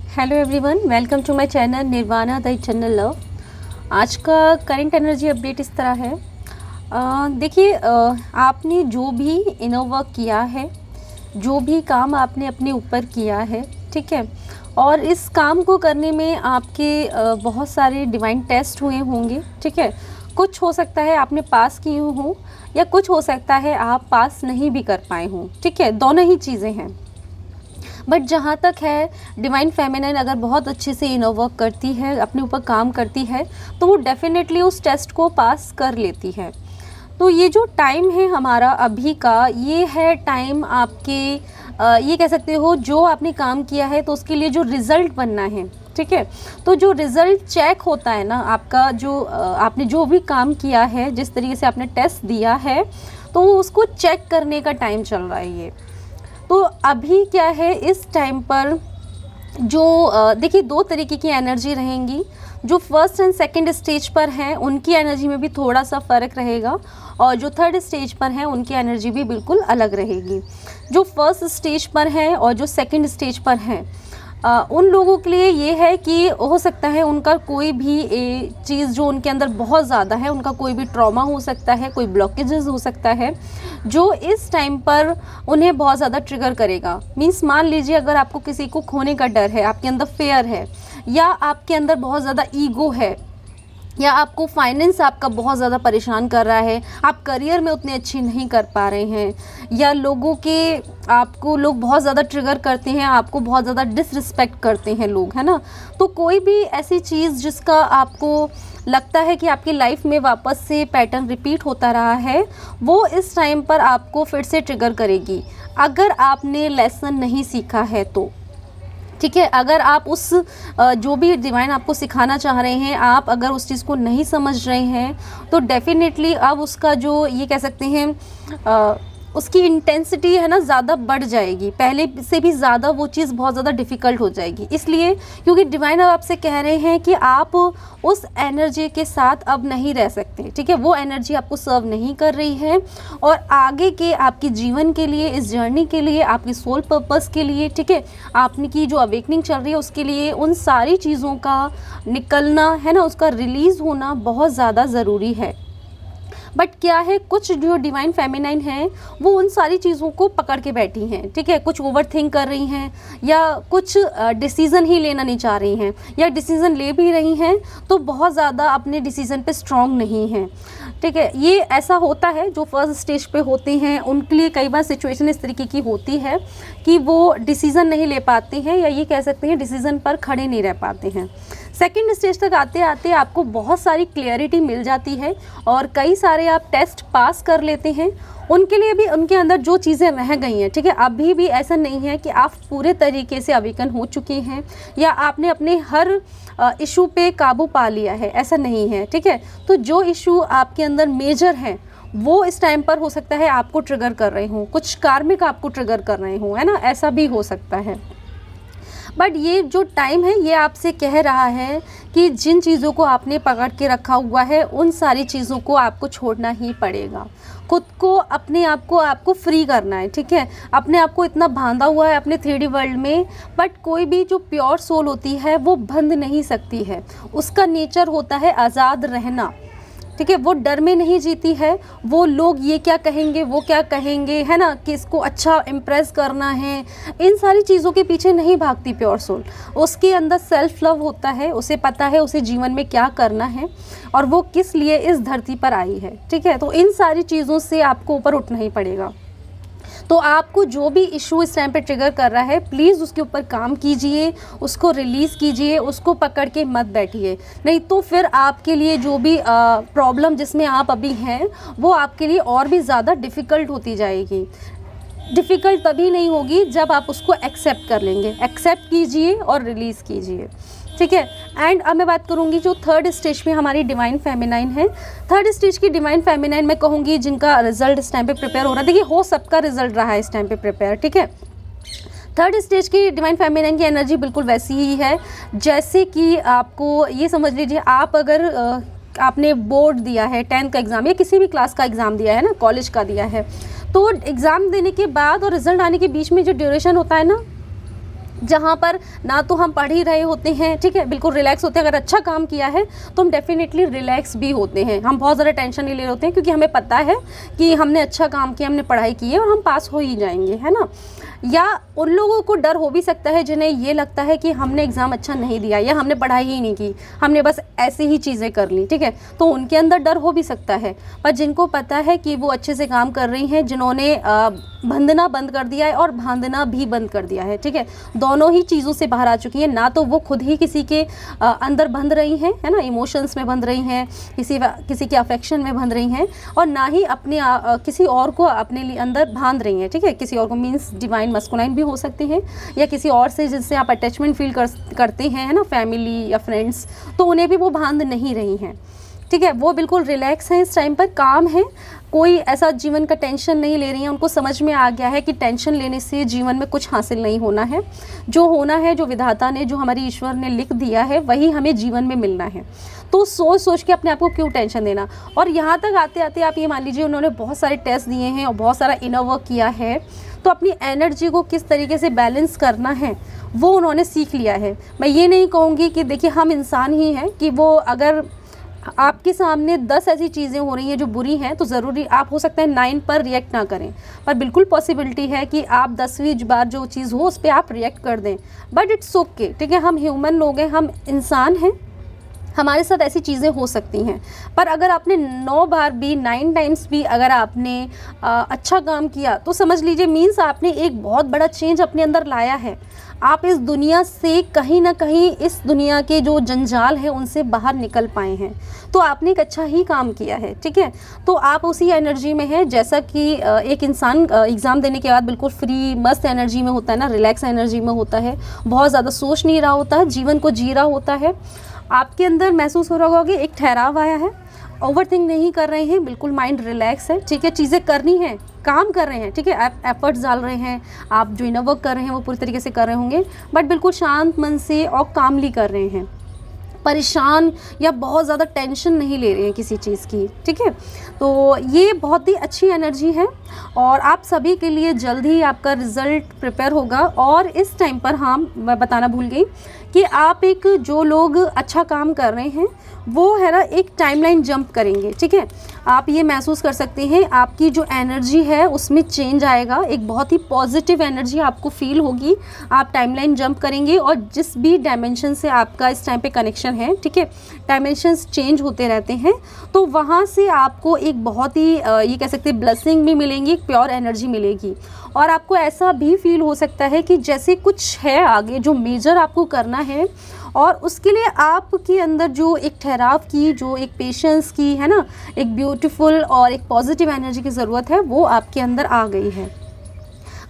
Hello everyone, welcome to my channel Nirvana the eternal love. आज का current energy update इस तरह है। देखिए, आपने जो भी इनर वर्क किया है, जो भी काम आपने अपने ऊपर किया है, ठीक है, और इस काम को करने में आपके बहुत सारे डिवाइन टेस्ट हुए होंगे, ठीक है। कुछ हो सकता है आपने पास किए हों या कुछ हो सकता है आप पास नहीं भी कर पाए हों, ठीक है, दोनों ही चीज़ें हैं। बट जहाँ तक है, डिवाइन फेमिनाइन अगर बहुत अच्छे से इनर वर्क करती है, अपने ऊपर काम करती है, तो वो डेफिनेटली उस टेस्ट को पास कर लेती है। तो ये जो टाइम है हमारा अभी का, ये है टाइम आपके ये कह सकते हो जो आपने काम किया है तो उसके लिए जो रिज़ल्ट बनना है, ठीक है। तो जो रिज़ल्ट चेक होता है ना आपका, जो आपने जो भी काम किया है, जिस तरीके से आपने टेस्ट दिया है, तो उसको चेक करने का टाइम चल रहा है ये। तो अभी क्या है, इस टाइम पर जो देखिए दो तरीके की एनर्जी रहेंगी। जो फर्स्ट एंड सेकंड स्टेज पर हैं उनकी एनर्जी में भी थोड़ा सा फ़र्क रहेगा, और जो थर्ड स्टेज पर हैं उनकी एनर्जी भी बिल्कुल अलग रहेगी। जो फर्स्ट स्टेज पर हैं और जो सेकंड स्टेज पर हैं, उन लोगों के लिए ये है कि हो सकता है उनका कोई भी चीज़ जो उनके अंदर बहुत ज़्यादा है, उनका कोई भी ट्रॉमा हो सकता है, कोई ब्लॉकेजेस हो सकता है जो इस टाइम पर उन्हें बहुत ज़्यादा ट्रिगर करेगा। मीन्स मान लीजिए अगर आपको किसी को खोने का डर है, आपके अंदर फेयर है, या आपके अंदर बहुत ज़्यादा ईगो है, या आपको फाइनेंस आपका बहुत ज़्यादा परेशान कर रहा है, आप करियर में उतने अच्छे नहीं कर पा रहे हैं, या लोगों के आपको लोग बहुत ज़्यादा ट्रिगर करते हैं, आपको बहुत ज़्यादा डिसरिस्पेक्ट करते हैं लोग, है ना। तो कोई भी ऐसी चीज़ जिसका आपको लगता है कि आपकी लाइफ में वापस से पैटर्न रिपीट होता रहा है, वो इस टाइम पर आपको फिर से ट्रिगर करेगी अगर आपने लेसन नहीं सीखा है तो, ठीक है। अगर आप उस जो भी डिवाइन आपको सिखाना चाह रहे हैं, आप अगर उस चीज़ को नहीं समझ रहे हैं, तो डेफिनेटली अब उसका जो ये कह सकते हैं उसकी इंटेंसिटी है ना ज़्यादा बढ़ जाएगी, पहले से भी ज़्यादा वो चीज़ बहुत ज़्यादा डिफ़िकल्ट हो जाएगी। इसलिए क्योंकि डिवाइन अब आपसे कह रहे हैं कि आप उस एनर्जी के साथ अब नहीं रह सकते, ठीक है। वो एनर्जी आपको सर्व नहीं कर रही है, और आगे के आपके जीवन के लिए, इस जर्नी के लिए, आपकी सोल पर्पस के लिए, ठीक है, आपने की जो अवेकनिंग चल रही है उसके लिए, उन सारी चीज़ों का निकलना है ना, उसका रिलीज़ होना बहुत ज़्यादा ज़रूरी है। बट क्या है, कुछ जो डिवाइन फेमिनाइन हैं वो उन सारी चीज़ों को पकड़ के बैठी हैं, ठीक है। कुछ ओवर थिंक कर रही हैं, या कुछ डिसीज़न ही लेना नहीं चाह रही हैं, या डिसीज़न ले भी रही हैं तो बहुत ज़्यादा अपने डिसीज़न पे स्ट्रॉन्ग नहीं हैं, ठीक है। ये ऐसा होता है, जो फर्स्ट स्टेज पे होते हैं उनके लिए कई बार सिचुएशन इस तरीके की होती है कि वो डिसीज़न नहीं ले पाते हैं, या ये कह सकते हैं डिसीज़न पर खड़े नहीं रह पाते हैं। सेकेंड स्टेज तक आते आते आपको बहुत सारी क्लियरिटी मिल जाती है, और कई सारे आप टेस्ट पास कर लेते हैं। उनके लिए भी उनके अंदर जो चीज़ें रह गई हैं, ठीक है, अभी भी ऐसा नहीं है कि आप पूरे तरीके से अवेकन हो चुके हैं या आपने अपने हर इशू पे काबू पा लिया है, ऐसा नहीं है, ठीक है। तो जो इशू आपके अंदर मेजर हैं वो इस टाइम पर हो सकता है आपको ट्रिगर कर रहे हों, कुछ कार्मिक आपको ट्रिगर कर रहे हों, है ना, ऐसा भी हो सकता है। बट ये जो टाइम है ये आपसे कह रहा है कि जिन चीज़ों को आपने पकड़ के रखा हुआ है उन सारी चीज़ों को आपको छोड़ना ही पड़ेगा। खुद को, अपने आप को आपको फ्री करना है, ठीक है। अपने आप को इतना बांधा हुआ है अपने 3D वर्ल्ड में, बट कोई भी जो प्योर सोल होती है वो बंध नहीं सकती है। उसका नेचर होता है आज़ाद रहना, ठीक है। वो डर में नहीं जीती है, वो लोग ये क्या कहेंगे, वो क्या कहेंगे, है ना, कि इसको अच्छा इम्प्रेस करना है, इन सारी चीज़ों के पीछे नहीं भागती प्योर सोल। उसके अंदर सेल्फ लव होता है, उसे पता है उसे जीवन में क्या करना है और वो किस लिए इस धरती पर आई है, ठीक है। तो इन सारी चीज़ों से आपको ऊपर उठना ही पड़ेगा। तो आपको जो भी इशू इस टाइम पे ट्रिगर कर रहा है, प्लीज़ उसके ऊपर काम कीजिए, उसको रिलीज़ कीजिए, उसको पकड़ के मत बैठिए, नहीं तो फिर आपके लिए जो भी प्रॉब्लम जिसमें आप अभी हैं वो आपके लिए और भी ज़्यादा डिफ़िकल्ट होती जाएगी। डिफ़िकल्ट तभी नहीं होगी जब आप उसको एक्सेप्ट कर लेंगे। एक्सेप्ट कीजिए और रिलीज़ कीजिए, ठीक है। एंड अब मैं बात करूँगी जो थर्ड स्टेज में हमारी डिवाइन फेमिनाइन है। थर्ड स्टेज की डिवाइन फेमिनाइन मैं कहूँगी जिनका रिजल्ट इस टाइम पे प्रिपेयर हो रहा है, देखिए हो सबका रिजल्ट रहा है इस टाइम पे प्रिपेयर, ठीक है। थर्ड स्टेज की डिवाइन फेमिनाइन की एनर्जी बिल्कुल वैसी ही है जैसे कि आपको ये समझ लीजिए, आप अगर आपने बोर्ड दिया है, 10th का एग्ज़ाम या किसी भी क्लास का एग्ज़ाम दिया है ना, कॉलेज का दिया है, तो एग्ज़ाम देने के बाद और रिज़ल्ट आने के बीच में जो ड्यूरेशन होता है ना, जहाँ पर ना तो हम पढ़ ही रहे होते हैं, ठीक है, बिल्कुल रिलैक्स होते हैं। अगर अच्छा काम किया है तो हम डेफिनेटली रिलैक्स भी होते हैं, हम बहुत ज़्यादा टेंशन नहीं ले रहे होते हैं, क्योंकि हमें पता है कि हमने अच्छा काम किया, हमने पढ़ाई की है और हम पास हो ही जाएंगे, है ना। या उन लोगों को डर हो भी सकता है जिन्हें ये लगता है कि हमने एग्ज़ाम अच्छा नहीं दिया या हमने पढ़ाई ही नहीं की, हमने बस ऐसे ही चीज़ें कर ली, ठीक है, तो उनके अंदर डर हो भी सकता है। पर जिनको पता है कि वो अच्छे से काम कर रही हैं, जिन्होंने बंधना बंद कर दिया है और बांधना भी बंद कर दिया है, ठीक है, दोनों ही चीज़ों से बाहर आ चुकी हैं। ना तो वो खुद ही किसी के अंदर बंध रही हैं, है ना, इमोशंस में बंध रही हैं, किसी के अफेक्शन में बंध रही हैं, और ना ही अपने किसी और को अपने लिए अंदर बांध रही हैं, ठीक है। किसी और को मीन्स डिवाइन मस्कुलाइन भी हो सकते हैं, या किसी और से जिससे आप अटैचमेंट फील करते हैं, है ना, फैमिली या फ्रेंड्स, तो उन्हें भी वो बांध नहीं रही हैं, ठीक है। वो बिल्कुल रिलैक्स हैं इस टाइम पर, काम है, कोई ऐसा जीवन का टेंशन नहीं ले रही हैं। उनको समझ में आ गया है कि टेंशन लेने से जीवन में कुछ हासिल नहीं होना है। जो होना है, जो विधाता ने, जो हमारी ईश्वर ने लिख दिया है, वही हमें जीवन में मिलना है। तो सोच सोच के अपने आप को क्यों टेंशन देना। और यहाँ तक आते आते आप ये मान लीजिए, उन्होंने बहुत सारे टेस्ट दिए हैं और बहुत सारा इनर वर्क किया है, तो अपनी एनर्जी को किस तरीके से बैलेंस करना है वो उन्होंने सीख लिया है। मैं ये नहीं कहूँगी कि देखिए हम इंसान ही हैं, कि वो अगर आपके सामने 10 ऐसी चीज़ें हो रही हैं जो बुरी हैं, तो ज़रूरी आप हो सकता है 9 पर रिएक्ट ना करें, पर बिल्कुल पॉसिबिलिटी है कि आप 10वीं बार जो चीज़ हो उस पर आप रिएक्ट कर दें, बट इट्स ओके, ठीक है। हम ह्यूमन लोग हैं, हम इंसान हैं, हमारे साथ ऐसी चीज़ें हो सकती हैं। पर अगर आपने 9 बार भी, 9 टाइम्स भी अगर आपने अच्छा काम किया, तो समझ लीजिए मीन्स आपने एक बहुत बड़ा चेंज अपने अंदर लाया है। आप इस दुनिया से कहीं ना कहीं, इस दुनिया के जो जंजाल हैं उनसे बाहर निकल पाए हैं, तो आपने एक अच्छा ही काम किया है, ठीक है। तो आप उसी एनर्जी में हैं, जैसा कि एक इंसान एग्ज़ाम देने के बाद बिल्कुल फ्री मस्त एनर्जी में होता है ना, रिलैक्स एनर्जी में होता है, बहुत ज़्यादा सोच नहीं रहा होता है, जीवन को जी रहा होता है। आपके अंदर महसूस हो रहा होगा कि एक ठहराव आया है, ओवरथिंक नहीं कर रहे हैं, बिल्कुल माइंड रिलैक्स है, ठीक है। चीज़ें करनी है, काम कर रहे हैं, ठीक है, आप एफर्ट्स डाल रहे हैं, आप जो इनर वर्क कर रहे हैं वो पूरी तरीके से कर रहे होंगे, बट बिल्कुल शांत मन से और कामली कर रहे हैं, परेशान या बहुत ज़्यादा टेंशन नहीं ले रहे हैं किसी चीज़ की, ठीक है। तो ये बहुत ही अच्छी एनर्जी है और आप सभी के लिए जल्द ही आपका रिज़ल्ट प्रिपेयर होगा। और इस टाइम पर मैं बताना भूल गई कि आप एक, जो लोग अच्छा काम कर रहे हैं वो है ना, एक टाइमलाइन जंप करेंगे, ठीक है। आप ये महसूस कर सकते हैं, आपकी जो एनर्जी है उसमें चेंज आएगा, एक बहुत ही पॉजिटिव एनर्जी आपको फील होगी। आप टाइमलाइन जंप करेंगे और जिस भी डायमेंशन से आपका इस टाइम पे कनेक्शन है, ठीक है, डायमेंशंस चेंज होते रहते हैं, तो वहाँ से आपको एक बहुत ही ये कह सकते हैं ब्लेसिंग भी मिलेंगी, एक प्योर एनर्जी मिलेगी। और आपको ऐसा भी फील हो सकता है कि जैसे कुछ है आगे जो मेजर आपको करना है, और उसके लिए आपके अंदर जो एक ठहराव की, जो एक पेशेंस की, है ना, एक ब्यूटीफुल और एक पॉजिटिव एनर्जी की ज़रूरत है, वो आपके अंदर आ गई है।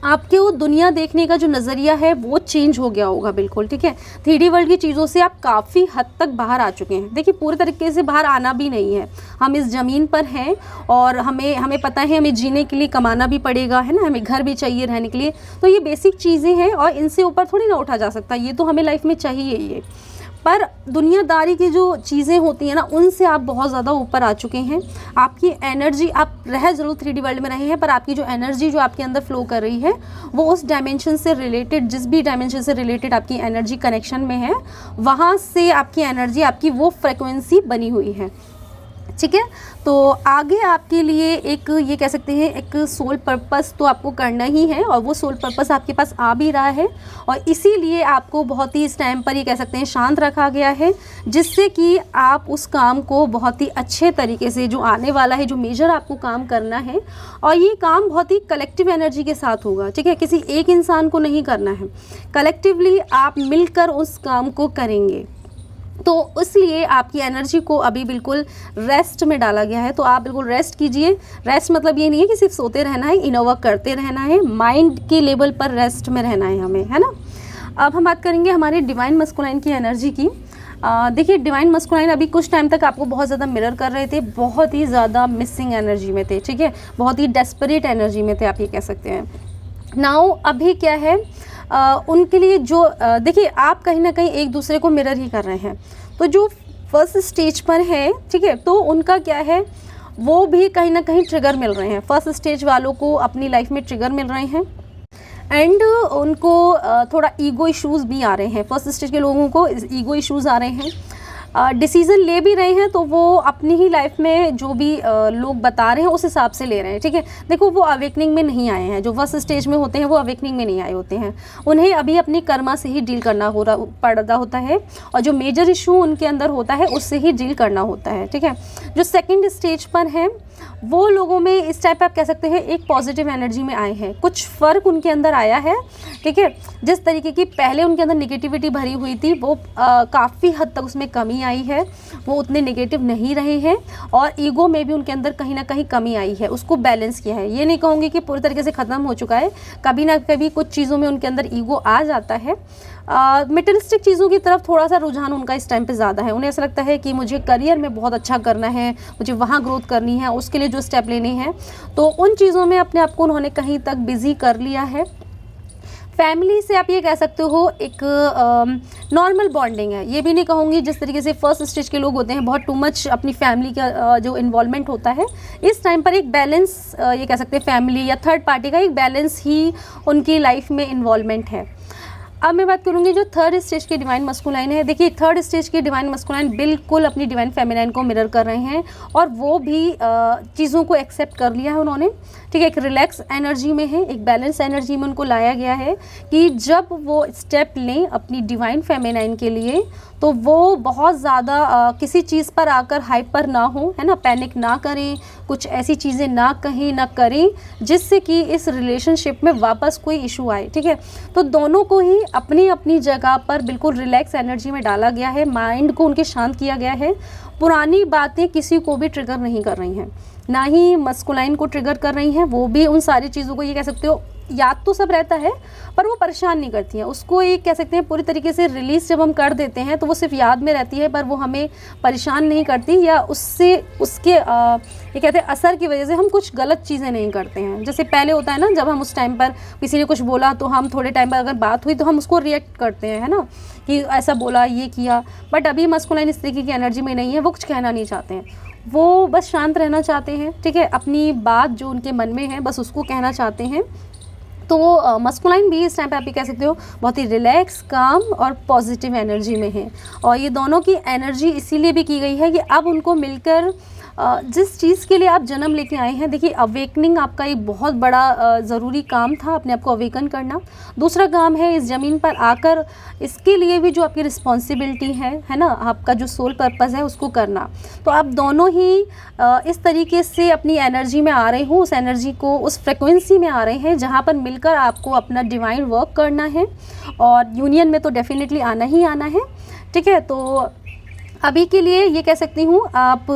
आपके वो दुनिया देखने का जो नज़रिया है वो चेंज हो गया होगा बिल्कुल, ठीक है। 3D वर्ल्ड की चीज़ों से आप काफ़ी हद तक बाहर आ चुके हैं। देखिए पूरे तरीके से बाहर आना भी नहीं है, हम इस ज़मीन पर हैं और हमें पता है हमें जीने के लिए कमाना भी पड़ेगा, है ना, हमें घर भी चाहिए रहने के लिए। तो ये बेसिक चीज़ें हैं और इनसे ऊपर थोड़ी ना उठा जा सकता, ये तो हमें लाइफ में चाहिए ही है। पर दुनियादारी की जो चीज़ें होती हैं ना, उनसे आप बहुत ज़्यादा ऊपर आ चुके हैं। आपकी एनर्जी, आप रह ज़रूर 3D वर्ल्ड में रहे हैं, पर आपकी जो एनर्जी जो आपके अंदर फ्लो कर रही है वो उस डायमेंशन से रिलेटेड, जिस भी डायमेंशन से रिलेटेड आपकी एनर्जी कनेक्शन में है, वहाँ से आपकी एनर्जी, आपकी वो फ्रिक्वेंसी बनी हुई है, ठीक है। तो आगे आपके लिए एक, ये कह सकते हैं एक सोल पर्पस तो आपको करना ही है, और वो सोल पर्पस आपके पास आ भी रहा है, और इसीलिए आपको बहुत ही इस टाइम पर ये कह सकते हैं शांत रखा गया है, जिससे कि आप उस काम को बहुत ही अच्छे तरीके से, जो आने वाला है, जो मेजर आपको काम करना है, और ये काम बहुत ही कलेक्टिव एनर्जी के साथ होगा, ठीक है। किसी एक इंसान को नहीं करना है, कलेक्टिवली आप मिलकर उस काम को करेंगे। तो इसलिए आपकी एनर्जी को अभी बिल्कुल रेस्ट में डाला गया है, तो आप बिल्कुल रेस्ट कीजिए। रेस्ट मतलब ये नहीं है कि सिर्फ सोते रहना है, इनर वर्क करते रहना है, माइंड के लेवल पर रेस्ट में रहना है हमें, है ना। अब हम बात करेंगे हमारे डिवाइन मस्कुलाइन की एनर्जी की। देखिए डिवाइन मस्कुलाइन अभी कुछ टाइम तक आपको बहुत ज़्यादा मिरर कर रहे थे, बहुत ही ज़्यादा मिसिंग एनर्जी में थे, ठीक है, बहुत ही डेस्परेट एनर्जी में थे, आप ये कह सकते हैं। नाउ अभी क्या है, उनके लिए जो देखिए आप कहीं ना कहीं एक दूसरे को मिरर ही कर रहे हैं, तो जो फर्स्ट स्टेज पर है, ठीक है, तो उनका क्या है, वो भी कहीं ना कहीं ट्रिगर मिल रहे हैं। फर्स्ट स्टेज वालों को अपनी लाइफ में ट्रिगर मिल रहे हैं, एंड उनको थोड़ा ईगो इश्यूज़ भी आ रहे हैं। फर्स्ट स्टेज के लोगों को ईगो इश्यूज़ आ रहे हैं, डिसीज़न ले भी रहे हैं तो वो अपनी ही लाइफ में जो भी लोग बता रहे हैं उस हिसाब से ले रहे हैं, ठीक है। देखो वो अवेकनिंग में नहीं आए हैं, जो फर्स्ट स्टेज में होते हैं वो अवेकनिंग में नहीं आए होते हैं, उन्हें अभी अपनी कर्मा से ही डील करना पड़ रहा होता है, और जो मेजर इशू उनके अंदर होता है उससे ही डील करना होता है, ठीक है। जो सेकेंड स्टेज पर हैं वो लोगों में इस टाइप आप कह सकते हैं एक पॉजिटिव एनर्जी में आए हैं, कुछ फ़र्क उनके अंदर आया है, ठीक है। जिस तरीके की पहले उनके अंदर नेगेटिविटी भरी हुई थी वो काफ़ी हद तक उसमें कमी आई है, वो उतने नेगेटिव नहीं रहे हैं, और ईगो में भी उनके अंदर कहीं ना कहीं कमी आई है, उसको बैलेंस किया है। ये नहीं कहूँगी कि पूरी तरीके से ख़त्म हो चुका है, कभी ना कभी कुछ चीज़ों में उनके अंदर ईगो आ जाता है। मटेरियलिस्टिक चीज़ों की तरफ थोड़ा सा रुझान उनका इस टाइम पे ज़्यादा है, उन्हें ऐसा लगता है कि मुझे करियर में बहुत अच्छा करना है, मुझे वहाँ ग्रोथ करनी है, उसके लिए जो स्टेप लेने हैं, तो उन चीज़ों में अपने आप को उन्होंने कहीं तक बिज़ी कर लिया है। फैमिली से आप ये कह सकते हो एक नॉर्मल बॉन्डिंग है, ये भी नहीं कहूँगी जिस तरीके से फर्स्ट स्टेज के लोग होते हैं बहुत टू मच अपनी फैमिली का जो इन्वॉल्वमेंट होता है, इस टाइम पर एक बैलेंस ये कह सकते हैं फैमिली या थर्ड पार्टी का एक बैलेंस ही उनकी लाइफ में इन्वॉल्वमेंट है। अब मैं बात करूँगी जो थर्ड स्टेज के डिवाइन मस्कुलाइन है। देखिए थर्ड स्टेज के डिवाइन मस्कुलाइन बिल्कुल अपनी डिवाइन फेमिनाइन को मिरर कर रहे हैं, और वो भी चीज़ों को एक्सेप्ट कर लिया है उन्होंने, ठीक है। एक रिलैक्स एनर्जी में है, एक बैलेंस एनर्जी में उनको लाया गया है कि जब वो स्टेप लें अपनी डिवाइन फेमिनाइन के लिए तो वो बहुत ज़्यादा किसी चीज़ पर आकर हाइपर ना हो, है ना, पैनिक ना करें, कुछ ऐसी चीज़ें ना कहें ना करें जिससे कि इस रिलेशनशिप में वापस कोई इशू आए, ठीक है। तो दोनों को ही अपनी अपनी जगह पर बिल्कुल रिलैक्स एनर्जी में डाला गया है, माइंड को उनके शांत किया गया है, पुरानी बातें किसी को भी ट्रिगर नहीं कर रही हैं, ना ही मस्कुलाइन को ट्रिगर कर रही हैं, वो भी उन सारी चीज़ों को ये कह सकते हो याद तो सब रहता है पर वो परेशान नहीं करती हैं, उसको एक कह सकते हैं पूरी तरीके से रिलीज़ जब हम कर देते हैं तो वो सिर्फ याद में रहती है पर वो हमें परेशान नहीं करती, या उससे उसके ये कहते हैं असर की वजह से हम कुछ गलत चीज़ें नहीं करते हैं। जैसे पहले होता है ना, जब हम उस टाइम पर किसी ने कुछ बोला तो हम थोड़े टाइम पर अगर बात हुई तो हम उसको रिएक्ट करते हैं, है ना, कि ऐसा बोला ये किया, बट अभी मस्कुलाइन इस तरीके की एनर्जी में नहीं है, वो कुछ कहना नहीं चाहते हैं, वो बस शांत रहना चाहते हैं, ठीक है, अपनी बात जो उनके मन में है बस उसको कहना चाहते हैं। तो मस्कुलाइन भी इस टाइम पे आप ये कह सकते हो बहुत ही रिलैक्स, काम और पॉजिटिव एनर्जी में है, और ये दोनों की एनर्जी इसीलिए भी की गई है कि अब उनको मिलकर जिस चीज़ के लिए आप जन्म लेके आए हैं, देखिए अवेकनिंग आपका एक बहुत बड़ा ज़रूरी काम था, अपने आप को अवेकन करना। दूसरा काम है इस ज़मीन पर आकर इसके लिए भी जो आपकी रिस्पॉन्सिबिलिटी है ना, आपका जो सोल पर्पज़ है उसको करना। तो आप दोनों ही इस तरीके से अपनी एनर्जी में आ रहे हो, उस एनर्जी को उस फ्रिक्वेंसी में आ रहे हैं जहाँ पर मिलकर आपको अपना डिवाइन वर्क करना है, और यूनियन में तो डेफिनेटली आना ही आना है, ठीक है। तो अभी के लिए ये कह सकती हूँ आप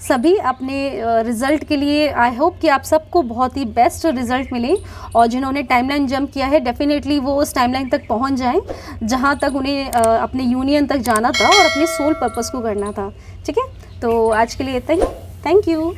सभी अपने रिज़ल्ट के लिए आई होप कि आप सबको बहुत ही बेस्ट रिज़ल्ट मिले, और जिन्होंने टाइमलाइन जंप किया है डेफिनेटली वो उस टाइमलाइन तक पहुँच जाएं जहाँ तक उन्हें अपने यूनियन तक जाना था और अपने सोल पर्पस को करना था, ठीक है। तो आज के लिए इतना ही, थैंक यू।